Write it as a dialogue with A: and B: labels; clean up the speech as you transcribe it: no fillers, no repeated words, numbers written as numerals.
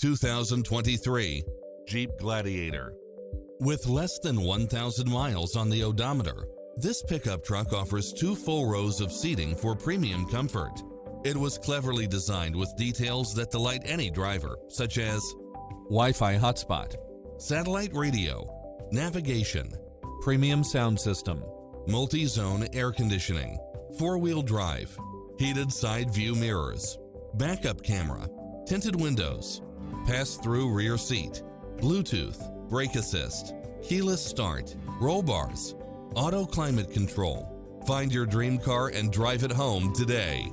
A: 2023 Jeep Gladiator. With less than 1,000 miles on the odometer, this pickup truck offers 2 full rows of seating for premium comfort. It was cleverly designed with details that delight any driver, such as
B: Wi-Fi hotspot,
A: satellite radio, navigation,
B: premium sound system,
A: multi-zone air conditioning, 4-wheel drive, heated side view mirrors, backup camera, tinted windows, pass-through rear seat, Bluetooth, brake assist, keyless start, roll bars, auto climate control. Find your dream car and drive it home today.